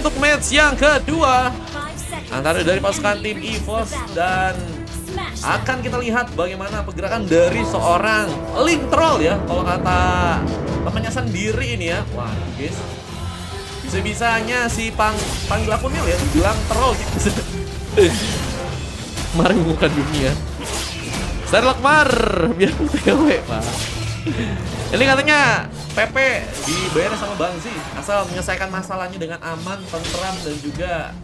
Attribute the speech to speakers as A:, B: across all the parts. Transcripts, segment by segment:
A: Untuk match yang kedua antara dari pasukan tim EVOS dan akan kita lihat bagaimana pergerakan dari seorang Link Troll ya. Kalau kata temannya sendiri ini ya. Wah guys, bisa-bisanya si panggil akunnya ya bilang troll gitu. Mari buka dunia Starlock Mar biar TW pak. Ini katanya PP dibayar sama Bangsi asal menyelesaikan masalahnya dengan aman, tentram dan juga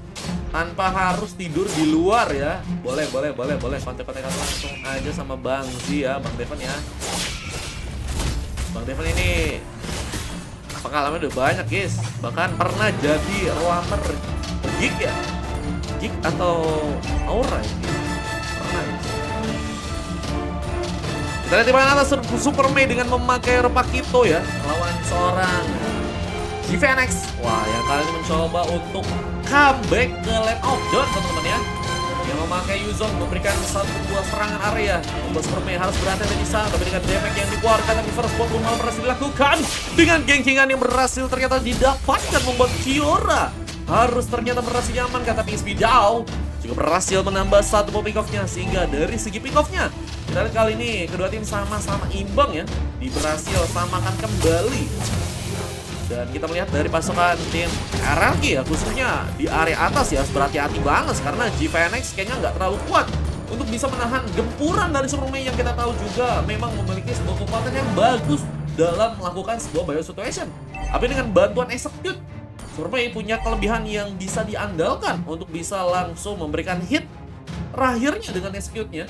A: tanpa harus tidur di luar ya. Boleh. Kontak-kontakan langsung aja sama Bangsi ya, Bang Devon ya. Bang Devon ini pengalaman udah banyak guys. Bahkan pernah jadi roamer gig ya. Gig atau aura ya. Pernah guys. Kita lihat di mana atas Super Mei dengan memakai Repakito ya, melawan seorang GVNX. Wah, yang kali ini mencoba untuk comeback ke Land of Dawn teman-teman ya. Yang memakai Yuzong memberikan satu buah serangan area. Membuat Super Mei harus berhati-hati di sana. Tapi dengan damage yang dikeluarkan, tapi first blood belum berhasil dilakukan. Dengan gengkingan yang berhasil ternyata didapatkan, membuat Kiora harus ternyata berhasil diamankan. Tapi Speedow juga berhasil menambah satu pick off-nya, sehingga dari segi pick off-nya kita lihat kali ini kedua tim sama-sama imbang ya, berhasil samakan kembali. Dan kita melihat dari pasukan tim RRQ ya, khususnya di area atas ya, harus berhati-hati banget karena GVNX kayaknya nggak terlalu kuat untuk bisa menahan gempuran dari Super Mei yang kita tahu juga memang memiliki sebuah kekuatan yang bagus dalam melakukan sebuah bio situation. Tapi dengan bantuan execute, Super Mei punya kelebihan yang bisa diandalkan untuk bisa langsung memberikan hit terakhirnya dengan execute-nya.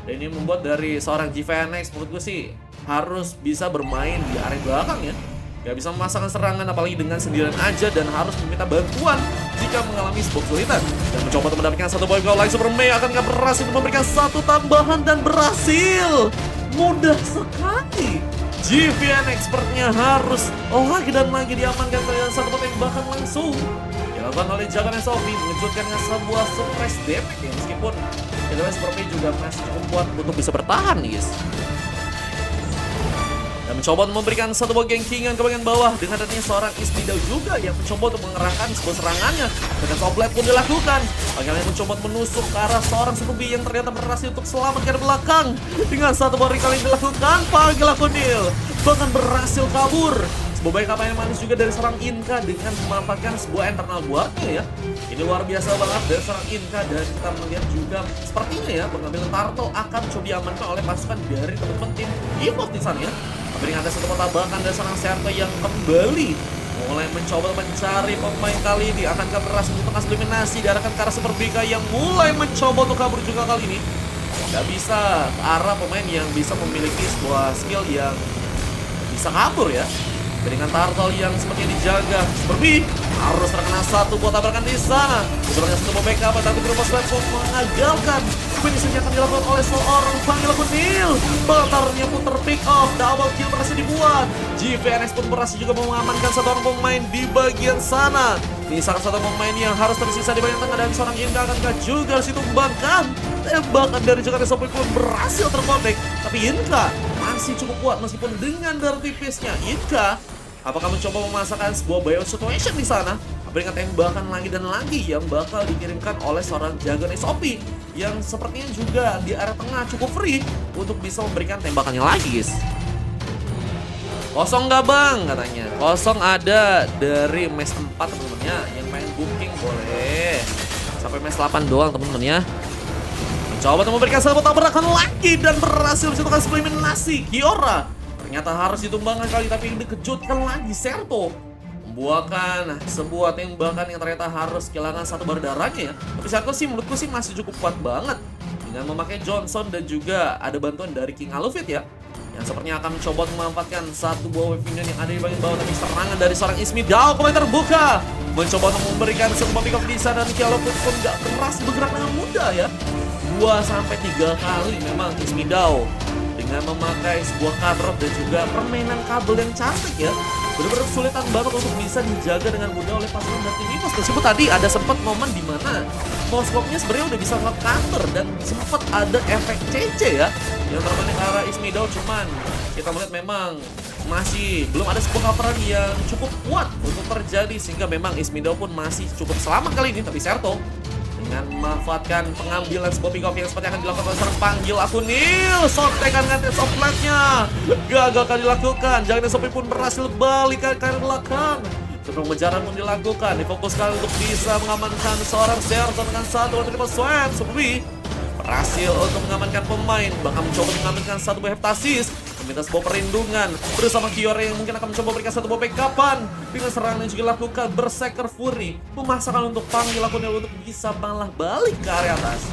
A: Dan ini membuat dari seorang GVNX menurut gue sih harus bisa bermain di area belakang ya. Gak bisa memasangkan serangan apalagi dengan sendirian aja dan harus meminta bantuan jika mengalami sebuah kesulitan. Dan mencoba untuk mendapatkan satu poin gol lagi, Super Mei akankah berhasil memberikan satu tambahan dan berhasil. Mudah sekali. GVNX sepertinya harus lagi dan lagi diamankan dengan satu tembakan langsung dilakukan oleh Jagan Sophie, mengejutkan dengan sebuah surprise damage ya, meskipun kita lihat Super Mei juga masih cukup kuat untuk bisa bertahan guys. Dan mencoba untuk memberikan satu buah gengkingan ke bagian bawah dengan adanya seorang Isbidau juga yang mencoba untuk mengerahkan sebuah serangannya. Dengan Soblet pun dilakukan. Bagaimana mencoba menusuk ke arah seorang Super Mei yang ternyata berhasil untuk selamat ke belakang. Dengan satu buah recall yang dilakukan, panggil Akunil bahkan berhasil kabur. Sebuah baik apa yang manis juga dari seorang Inka dengan memanfaatkan sebuah internal buatnya ya. Ini luar biasa banget dari seorang Inka, dan kita melihat juga sepertinya ya pengambilan Turtle akan coba diamankan oleh pasukan dari teman-teman tim EVOS di sana ya. Tapi ada satu tabakan dari seorang Serto yang kembali mulai mencoba mencari pemain kali ini. Akankah berhasil untuk eliminasi diarahkan ke arah Super Bika yang mulai mencoba untuk kabur juga kali ini. Gak bisa ke arah pemain yang bisa memiliki sebuah skill yang bisa kabur ya. Dengan Turtle yang sepertinya dijaga, Super Mei harus terkena satu buat tabrakan di sana. Sebenarnya satu backup tapi Grupo Platform mengagalkan. Finish yang akan dilakukan oleh seorang panggil Akunil. Batarnya pun terpick off, double kill berhasil dibuat. GVNX pun berhasil juga mengamankan satu orang pemain di bagian sana. Ini salah satu pemain yang harus tersisa di bagian tengah, dan seorang Inka akankah juga harus ditumbangkan. Tembakan dari Jakarta Sophie pun berhasil terkonek. Tapi Inka masih cukup kuat meskipun dengan darah tipisnya. Inka apakah mencoba memasakkan sebuah bio situation di sana? Berikan tembakan lagi dan lagi yang bakal dikirimkan oleh seorang Jagan SOP yang sepertinya juga di area tengah cukup free untuk bisa memberikan tembakannya lagi guys. Kosong gak bang katanya? Kosong ada dari match 4 temen-temen ya. Yang main booking boleh sampai match 8 doang temen-temen ya. Mencoba untuk memberikan sebuah tabrakan lagi dan berhasil mencetakkan eliminasi. Kiora ternyata harus ditumbangkan kali, tapi dikejutkan lagi Serto membuahkan sebuah tembakan yang ternyata harus kehilangan satu bar darahnya ya. Tapi Serto sih menurutku sih masih cukup kuat banget dengan memakai Johnson dan juga ada bantuan dari King Alufit ya, yang sepertinya akan mencoba memanfaatkan satu buah wave minion yang ada di bagian bawah. Tapi serangan dari seorang Ismidao kembali terbuka, mencoba untuk memberikan sebuah pick up di sana, dan King Alufit pun gak berhasil bergerak dengan mudah ya. 2-3 kali memang Ismidao dengan memakai sebuah kadrot dan juga permainan kabel yang cantik ya. Benar-benar kesulitan banget untuk bisa dijaga dengan mudah oleh pasukan dari tim EVOS. Meskipun tadi ada sempat momen di mana Moskopnya sebenarnya udah bisa nge-counter dan sempat ada efek CC ya yang terbalik ke arah Ismidao, cuman kita melihat memang masih belum ada sebuah coveran yang cukup kuat untuk terjadi, sehingga memang Ismido pun masih cukup selamat kali ini. Tapi Serto dengan memanfaatkan pengambilan sebuah pick off yang seperti akan dilakukan oleh seorang panggil Akunil. Sontekan dengan Test of Blade-nya gagal akan dilakukan. Jangan Sopi pun berhasil balik ke arah belakang. Pengejaran pun dilakukan, difokuskan untuk bisa mengamankan seorang Serto dengan satu triple swipe. Sopi berhasil untuk mengamankan pemain, bahkan mencoba mengamankan satu buah heptasis, meminta sebuah perlindungan bersama Kiore yang mungkin akan mencoba memberikan satu buah backupan dengan serangan yang juga dilakukan. Berserker Fury memaksakan untuk panggil Akunil untuk bisa malah balik ke area atas.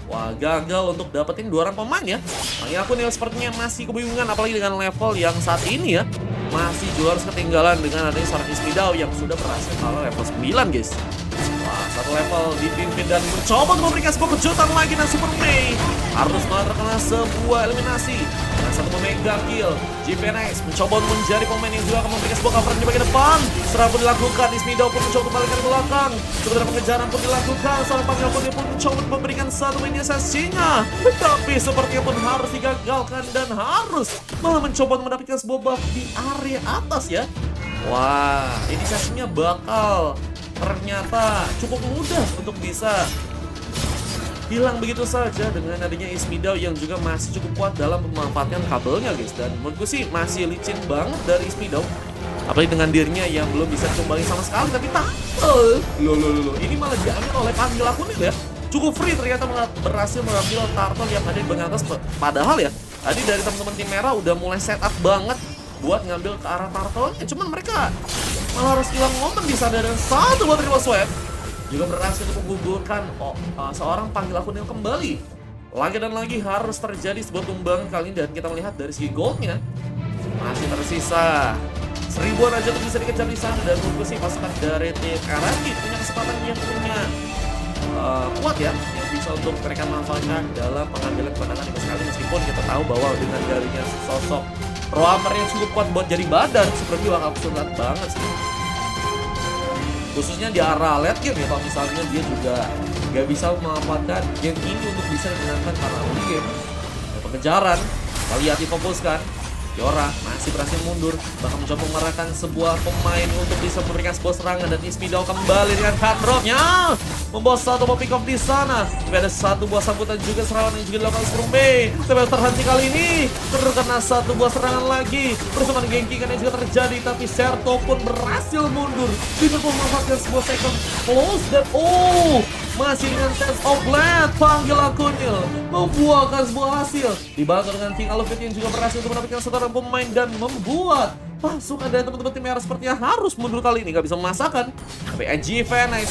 A: Wah, gagal untuk dapetin 2 orang pemain ya. Panggil Akunil sepertinya masih kebingungan, apalagi dengan level yang saat ini ya masih juga harus ketinggalan dengan adanya seorang Ismidao yang sudah berhasil kalah level 9 guys. Wah, satu level dipimpin dan mencoba memberikan sebuah kejutan lagi, dan Super Mei harus malah terkena sebuah eliminasi dengan satu mega kill. GPNX mencoba menjadi pemain yang juga akan memberikan sebuah cover di bagian depan. Serang pun dilakukan, Ismidao pun mencoba kembali ke belakang. Sebenarnya pengejaran pun dilakukan, seorang panggil pun dia pun mencoba memberikan satu inisiasinya, tapi sepertinya pun harus digagalkan dan harus malah mencoba mendapatkan sebuah buff di area atas ya. Wah, inisiasinya bakal ternyata cukup mudah untuk bisa hilang begitu saja dengan adanya Ismidao yang juga masih cukup kuat dalam memanfaatkan kabelnya guys. Dan menurutku sih masih licin banget dari Ismidao, apalagi dengan dirinya yang belum bisa kembali sama sekali. Tapi loh, ini malah diambil oleh panggil Akunil ya. Cukup free ternyata berhasil mengambil turtle yang ada di bagian atas. Padahal ya tadi dari teman-teman tim merah udah mulai setup banget buat ngambil ke arah turtle-nya, cuman mereka malah harus hilang momen di sana. Dan satu buat triple swipe juga berhasil untuk menggugurkan seorang panggil Akunil kembali. Lagi dan lagi harus terjadi sebuah tumbangan kali ini, dan kita melihat dari segi goldnya masih tersisa 1000-an aja untuk bisa dikejar di sana. Dan menurutku sih pasukan dari tim RRQ punya kesempatan yang punya kuat ya, yang bisa untuk mereka manfaatkan dalam pengambilan kemenangan ini sekali. Meskipun kita tahu bahwa dengan darinya sosok Roamer yang cukup kuat buat jadi badan, seperti bakal kesulitan banget sih, khususnya di arah late game ya. Kalau misalnya dia juga gak bisa memanfaatkan game ini untuk bisa dimenangkan karena early game. Pengejaran kali lihat difokuskan, Yora masih berhasil mundur, bahkan mencoba mengarahkan sebuah pemain untuk bisa memberikan sebuah serangan. Dan Ismidao kembali dengan cut drop-nya, membawa satu buah pick off di sana. Tapi ada satu buah sambutan juga serangan yang juga dilakukan Sprumbe. Tapi terhenti kali ini terkena satu buah serangan lagi bersama gengkingan yang juga terjadi. Tapi Serto pun berhasil mundur dengan memanfaatkan sebuah second close. Dan masih dengan Test of Blade, panggil Akunil membuahkan sebuah hasil dibantu dengan King Alufit yang juga berhasil untuk mendapatkan seorang pemain dan membuat pasukan dari teman-teman tim merah sepertinya harus mundur kali ini, gak bisa memasakkan. Tapi GPNX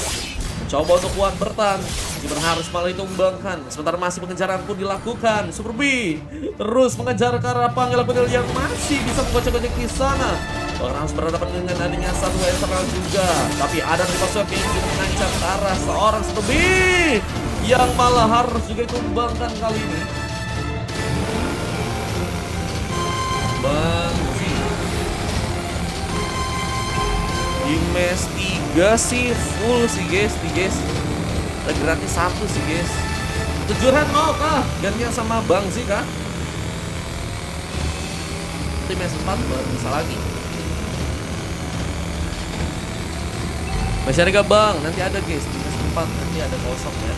A: mencoba untuk kuat bertahan, Gibran harus malah ditumbangkan. Sementara masih pengejaran pun dilakukan. Super B terus mengejar ke arah panggil Akunil yang masih bisa menggocek-gocek di sana. Orang harus berhadapan dengan adanya satu internal juga, tapi ada triple swipe yang juga mengancam ke arah seorang Super B yang malah harus juga ditumbangkan kali ini. Bang Zi di match 3 sih full sih guys, gratis 1 sih guys. Kejuran mau kah gantian sama Bang Zi kah? Di match 4 baru bisa lagi. Masih ada gak bang? Nanti ada guys, di match 4 nanti ada kosong ya.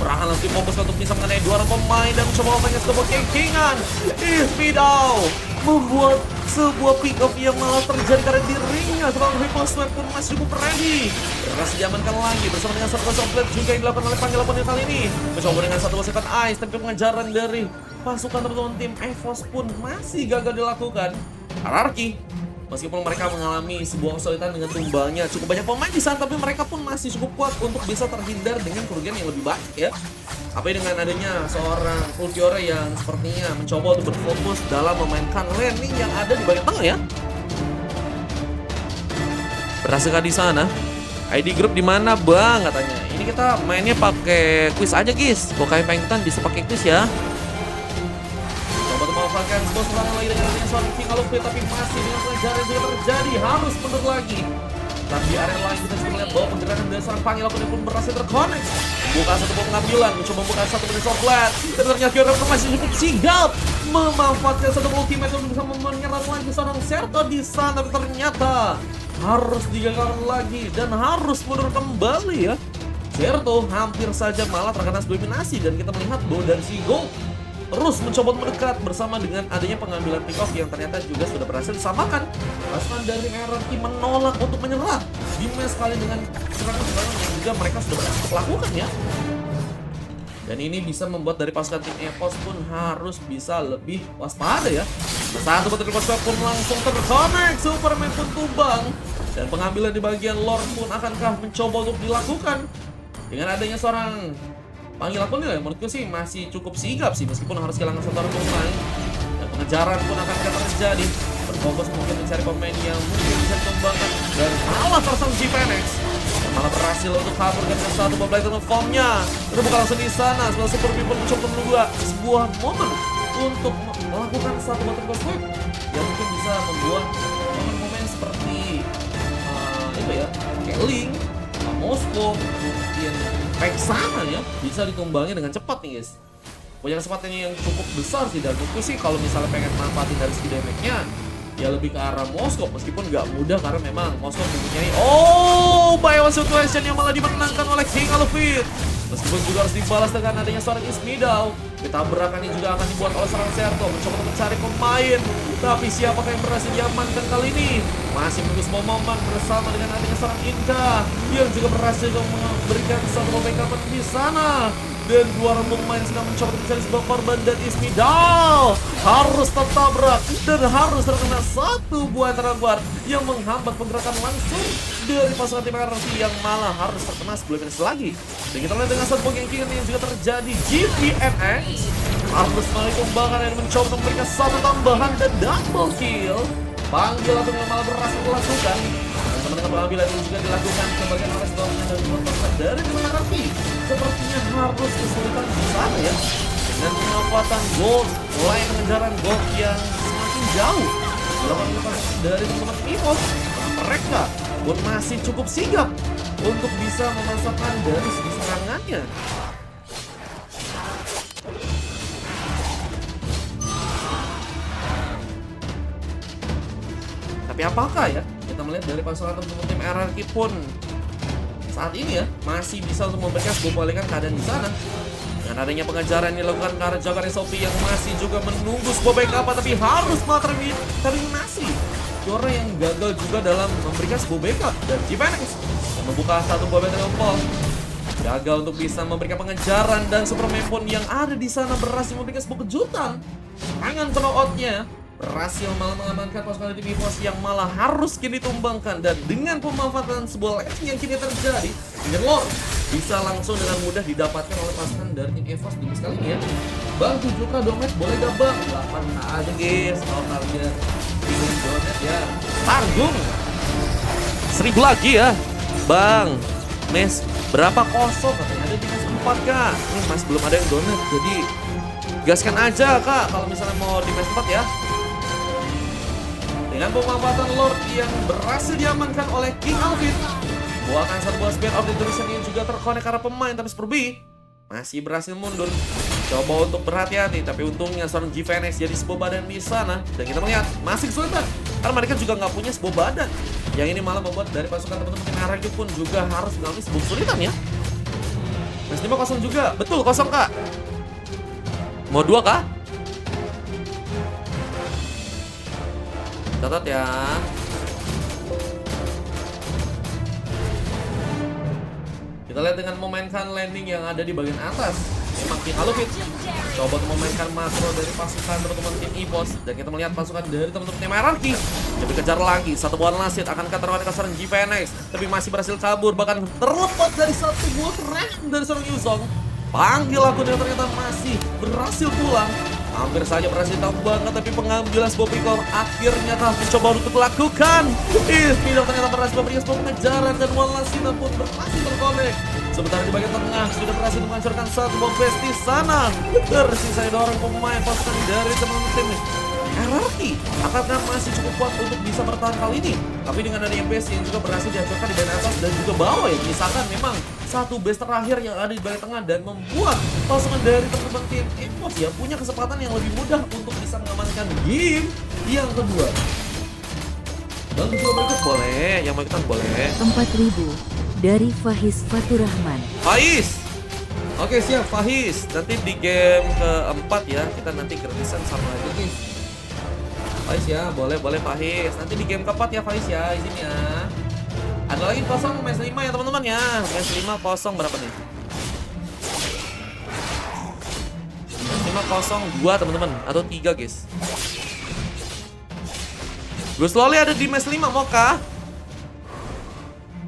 A: Perangan langsung fokus untuk bisa mengenai 2 orang pemain dan mencoba membanyak sebuah kengkingan. Ismidao membuat sebuah pick off yang malah terjadi karena dirinya seorang triple swipe pun masih cukup ready. Berhasil diamankan lagi bersama dengan satu Test of Blade juga yang dilakukan oleh panggil Akunil kali ini. Mencoba dengan satu second ice, tapi pengejaran dari pasukan teman-teman tim EVOS pun masih gagal dilakukan. Hierarchy meskipun mereka mengalami sebuah kesulitan dengan tumbangnya cukup banyak pemain di sana, tapi mereka pun masih cukup kuat untuk bisa terhindar dengan kerugian yang lebih baik ya. Apa dengan adanya seorang Fulfiore yang sepertinya mencoba untuk berfokus dalam memainkan landing yang ada di bagian tengah ya. Berhasilkah di sana? ID group di mana bang katanya? Ini kita mainnya pakai quiz aja guys. Kalau kalian pengen ikutan bisa pakai quiz ya. Memanfaatkan sebuah serangan lagi dengan adanya seorang King Alufit, tapi masih dengan pelajaran yang sudah terjadi harus mundur lagi. Dan di area lain kita bisa melihat bahwa pergerakan dari seorang panggil Akunil pun berhasil terkonek Buka satu pengambilan, mencoba buka satu menit blast. Dan ternyata Kyurem masih cukup sigap memanfaatkan satu ultimate untuk bisa menyerang lagi seorang Zerto di sana. Tapi ternyata harus digagalkan lagi dan harus mundur kembali ya. Zerto hampir saja malah terkena dominasi dan kita melihat bahwa dari si Gold terus mencoba mendekat bersama dengan adanya pengambilan pick off yang ternyata juga sudah berhasil disamakan. Pasukan dari RRQ menolak untuk menyerah di match kali dengan serangan-serangan yang juga mereka sudah berhasil lakukan ya. Dan ini bisa membuat dari pasukan tim EVOS pun harus bisa lebih waspada ya. Satu batu pasukan pun langsung terconnect, Superman pun tumbang. Dan pengambilan di bagian Lord pun akankah mencoba untuk dilakukan dengan adanya seorang panggil akun ya, menurutku sih masih cukup sigap sih meskipun harus kehilangan satu orang pemain. Dan pengejaran pun akan terjadi. Berfokus mungkin mencari pemain yang mungkin bisa dikembangkan dan malah tersang GPNX yang malah berhasil untuk kabur dengan satu ball blade formnya. Terbuka langsung di sana setelah Super People mencoba menunggu sebuah momen untuk melakukan satu button ghost wave yang mungkin bisa membuat momen-momen seperti itu ya, kayak Link, Moskow, mungkin back sana ya bisa ditumbangi dengan cepat nih guys. Punya kesempatan yang cukup besar sih dan menurutku sih kalau misalnya pengen manfaatin dari skill damage-nya ya lebih ke arah Moskow meskipun nggak mudah karena memang Moskow mempunyai buy one situation yang malah dimenangkan oleh King Alvin. Meskipun juga harus dibalas dengan adanya seorang Ismidao. Tabrakan ini juga akan dibuat oleh seorang Zerto mencoba untuk mencari pemain. Tapi siapakah yang berhasil diamankan kali ini? Masih menunggu semua momen bersama dengan adanya seorang Inka yang juga berhasil memberikan satu backup di sana. Dan dua pemain sedang mencoba mencari sebuah korban dan Ismidao harus tertabrak dan harus terkena satu buah terangguar yang menghambat pergerakan langsung dari pasukan tim RRQ yang malah harus terkena 10 menit lagi. Dan kita lihat dengan satu poin yang juga terjadi, GPNX harus melakukan dan mencoba untuk memberikan satu tambahan dan double kill. Panggil atau yang malah berhasil dilakukan. Dan teman-teman pengambilan ini juga dilakukan sebagai oleh sebuah dan pasukan dari tim RRQ. Sepertinya harus kesulitan di sana ya. Dengan pemanfaatan gold, mulai pengejaran gold yang semakin jauh dilakukan dari teman-teman EVOS. Mereka pun masih cukup sigap untuk bisa memasakkan dari segi serangannya. Tapi apakah ya kita melihat dari pasukan teman-teman tim RRQ pun saat ini ya masih bisa untuk memberikan sebuah balikan keadaan di sana. Dengan adanya pengejaran yang dilakukan ke arah Jakarta Sophie yang masih juga menunggu sebuah backup tapi harus malah terminasi. Jora yang gagal juga dalam memberikan sebuah backup dan GPNX yang membuka satu buah battle pole. Gagal untuk bisa memberikan pengejaran dan Superman pun yang ada di sana berhasil memberikan sebuah kejutan. Serangan knock-out-nya berhasil malah mengamankan pasukan tim EVOS yang malah harus kini ditumbangkan. Dan dengan pemanfaatan sebuah landing yang kini terjadi dengan Lord bisa langsung dengan mudah didapatkan oleh pasukan dari tim EVOS di kali ini ya. Bang 7k domet boleh gak bang? 8 aja guys kalau kalian ingin domet ya tanggung 1000 lagi ya bang. Mes berapa kosong katanya ada di mes 4 kak. Ini masih belum ada yang donet jadi gaskan aja kak kalau misalnya mau di mes 4 ya. Dengan pemanfaatan Lord yang berhasil diamankan oleh King Alvin, buahkan satu buah Spear of the Duration yang juga terkonek karena pemain, tapi Super B masih berhasil mundur. Coba untuk berhati-hati, tapi untungnya seorang GPNX jadi sebuah badan di sana. Dan kita melihat masih kesulitan karena mereka juga nggak punya sebuah badan. Yang ini malah membuat dari pasukan teman-teman tim RRQ pun juga harus mengalami sebuah kesulitan ya. Mas 5 kosong juga, betul kosong kak. Mau 2 kah? Catat ya. Kita lihat dengan memainkan landing yang ada di bagian atas. Memang King Alvin coba untuk memainkan makro dari pasukan teman-teman tim EVOS. Dan kita melihat pasukan dari teman-teman tim RRQ coba kejar lagi. Satu buah lasit akan terkonek ke seorang GPNX, tapi masih berhasil kabur. Bahkan terlepas dari satu buah rem dari seorang Yuzong. Panggil aku yang ternyata masih berhasil pulang. Hampir saja berhasil banget, tapi pengambilan sebuah pick-off akhirnya kah mencoba untuk dilakukan. Ismidao ternyata berhasil memberikan sebuah pengejaran dan Walasina pun berhasil terkonek. Sementara di bagian tengah sudah berhasil menghancurkan satu bom base di sana. Tersisa orang pemain pasukan dari teman-teman tim RRQ akankah masih cukup kuat untuk bisa bertahan kali ini. Tapi dengan adanya base yang juga berhasil dihancurkan di bagian atas dan juga bawah ya, misalkan memang satu base terakhir yang ada di bagian tengah dan membuat pasukan dari teman-teman tim EVOS ya punya kesempatan yang lebih mudah untuk bisa mengamankan game yang kedua. Bang coba berikut boleh, yang mau ikutan boleh.
B: 4.000 dari Faiz Faturrahman.
A: Faiz, oke siap Faiz. Nanti di game keempat ya kita nanti gratisan sama lagi guys. Faiz ya, boleh Faiz. Nanti di game keempat ya Faiz ya, izin ya. Ada lagi kosong match 5 ya teman-teman ya. Match 5 kosong berapa nih? Match 5 kosong 2 teman-teman atau 3 guys. Gus Loli ada di match 5 mau kah?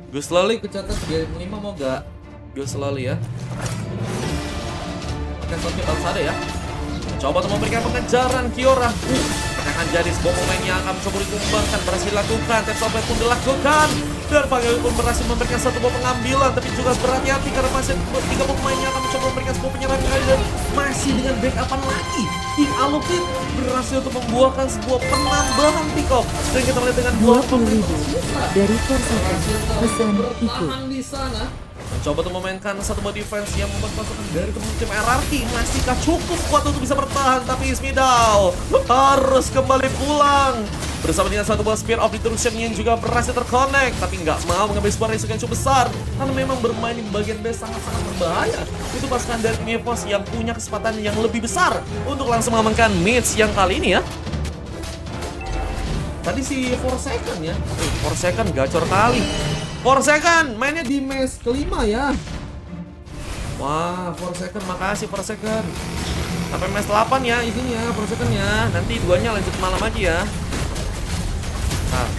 A: Gus Loli kecatat game 5 mau gak? Gus Loli ya. Oke, Sofia harus ada ya. Coba untuk memberikan pengejaran Kiora. Akan jadi sebuah pemain yang akan mencoba dikembangkan, berhasil dilakukan. Tap Sofia pun dilakukan. Dan Panggil pun berhasil memberikan satu buah pengambilan, tapi juga berhati-hati karena masih 3 pemain yang akan mencoba memberikan sebuah penyerang kali dan masih dengan backupan lagi. King Alufit berhasil untuk membuahkan sebuah penambahan pick off. Dan kita melihat dengan
B: 20.000 dari Forsaken pesan ikut.
A: Di sana. Mencoba untuk memainkan satu buah defense yang membuat pasukan dari tim RRQ masihkah cukup kuat untuk bisa bertahan, tapi Ismidal harus kembali pulang bersama dengan satu buah Spear of Destruction yang juga berhasil terconnect, tapi nggak mau mengambil sebuah risiko yang cukup besar karena memang bermain di bagian base sangat-sangat berbahaya. Itu pasukan dari tim EVOS yang punya kesempatan yang lebih besar untuk langsung mengamankan match yang kali ini ya. Tadi si Forsaken ya, Forsaken gacor kali. Forsaken mainnya di match kelima ya. Wah, Forsaken makasih Forsaken. Sampai match 8 ya isinya Forsaken ya. Nanti duanya lanjut malam aja ya. Nah.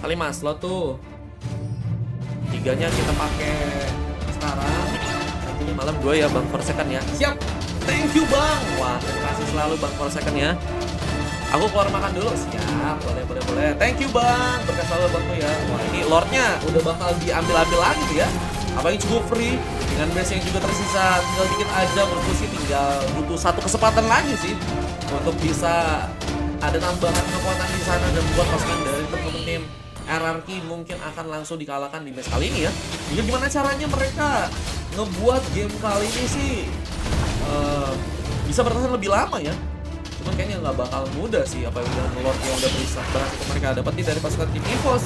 A: Kali mas slot tuh. 3-nya kita pakai sekarang. Nantinya malam 2 ya Bang Forsaken ya. Siap. Thank you Bang. Wah, terima kasih selalu Bang Forsaken ya. Aku keluar makan dulu. Siap, boleh. Thank you Bang. Berkas selalu Bang tuh ya. Wah, ini lordnya udah bakal diambil-ambil lagi tuh ya. Apalagi cukup free dengan base yang juga tersisa. Tinggal dikit aja, menurutku sih tinggal butuh satu kesempatan lagi sih untuk bisa ada tambahan kekuatan di sana dan buat pasukan dari teman-teman tim RRQ mungkin akan langsung dikalahkan di match kali ini ya. Jadi gimana caranya mereka ngebuat game kali ini sih bisa bertahan lebih lama ya. Cuman kayaknya nggak bakal mudah sih apalagi dengan Lord yang udah berhasil mereka dapetin dari pasukan tim EVOS.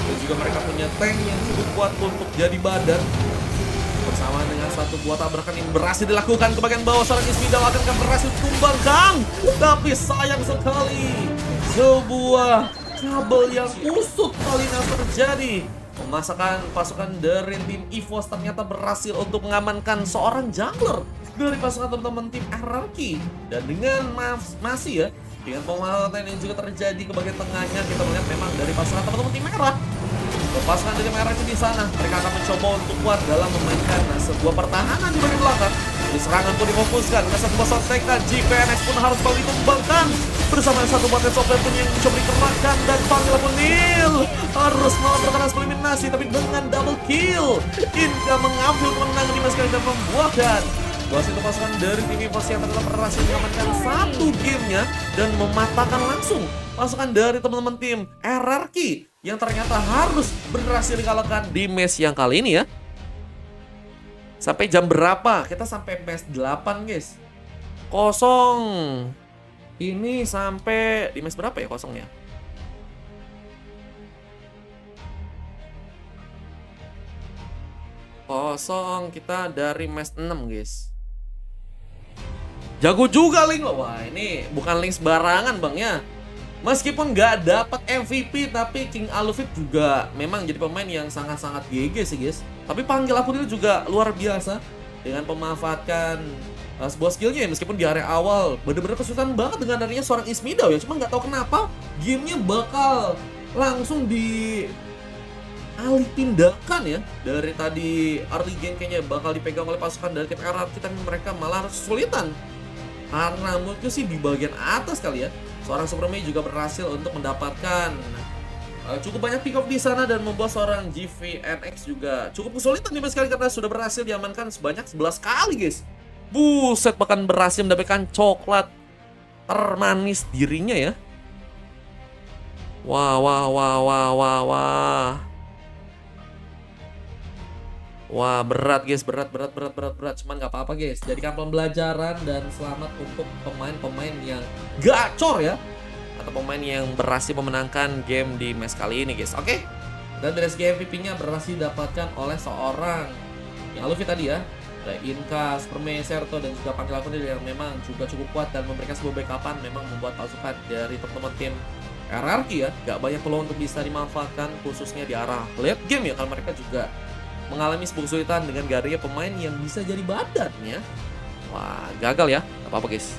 A: Dan juga mereka punya tank yang cukup kuat untuk jadi badan. Bersama dengan satu buah tabrakan yang berhasil dilakukan ke bagian bawah, seorang Ismidal akan berhasil tumbangkan. Tapi sayang sekali sebuah kabel yang usut kali ini terjadi. Memasakkan pasukan dari tim EVOS ternyata berhasil untuk mengamankan seorang jungler dari pasukan teman-teman tim RRQ. Dan dengan masih ya, dengan pemanfaatan yang juga terjadi ke bagian tengahnya, kita melihat memang dari pasukan teman-teman tim merah. Pasukan dari merah itu di sana, mereka akan mencoba untuk kuat dalam memainkan sebuah pertahanan di bagian belakang. Di serangan pun difokuskan dengan satu bosan TK, JPNX pun harus kembali ditumbangkan bersama satu bosan software pun yang mencoba dikerahkan dan panggil pun Nil harus malah bertahan eliminasi, tapi dengan double kill Inka mengambil kemenangan di match kali dan membuahkan bahwa itu pasukan dari tim EVOS yang tetap berhasil mengamankan satu gamenya dan mematahkan langsung pasukan dari teman-teman tim RRQ yang ternyata harus berhasil dikalahkan di match yang kali ini ya. Sampai jam berapa? Kita sampai match 8 guys. Kosong. Ini sampai di match berapa ya kosongnya? Kosong kita dari match 6 guys. Jago juga Link loh. Wah ini bukan Link sembarangan bang ya. Meskipun nggak dapat MVP, tapi King Alufit juga memang jadi pemain yang sangat-sangat GG sih guys. Tapi panggil aku dulu juga luar biasa dengan memanfaatkan sebuah skillnya ya. Meskipun di area awal bener-bener kesulitan banget dengan adanya seorang Ismidal ya. Cuma nggak tahu kenapa gamenya bakal langsung di alih tindakan ya. Dari tadi early game kayaknya bakal dipegang oleh pasukan dari tim RRQ, tapi mereka malah harus kesulitan. Karena menurutku sih di bagian atas kali ya, seorang Superman juga berhasil untuk mendapatkan cukup banyak pick up di sana dan membuat seorang GVNX juga cukup kesulitan di match kali karena sudah berhasil diamankan sebanyak 11 kali guys. Buset, bahkan berhasil mendapatkan coklat termanis dirinya ya. Wah, wah, wah, wah, wah, wah. Wah, berat guys, berat. Cuman nggak apa-apa guys. Jadikan pembelajaran dan selamat untuk pemain-pemain yang gacor ya. Atau pemain yang berhasil memenangkan game di match kali ini guys. Oke. Dan dari segi MVP-nya berhasil didapatkan oleh seorang yang Luffy tadi ya. Ada Inka, Superman, Serto, dan juga Panggil Akun yang memang juga cukup kuat dan memberikan sebuah backupan, memang membuat pasukan dari teman-teman tim RRQ ya. Gak banyak peluang untuk bisa dimanfaatkan khususnya di arah late game ya. Karena mereka juga mengalami sebuah kesulitan dengan garia pemain yang bisa jadi badannya. Wah, gagal ya. Gak apa-apa guys.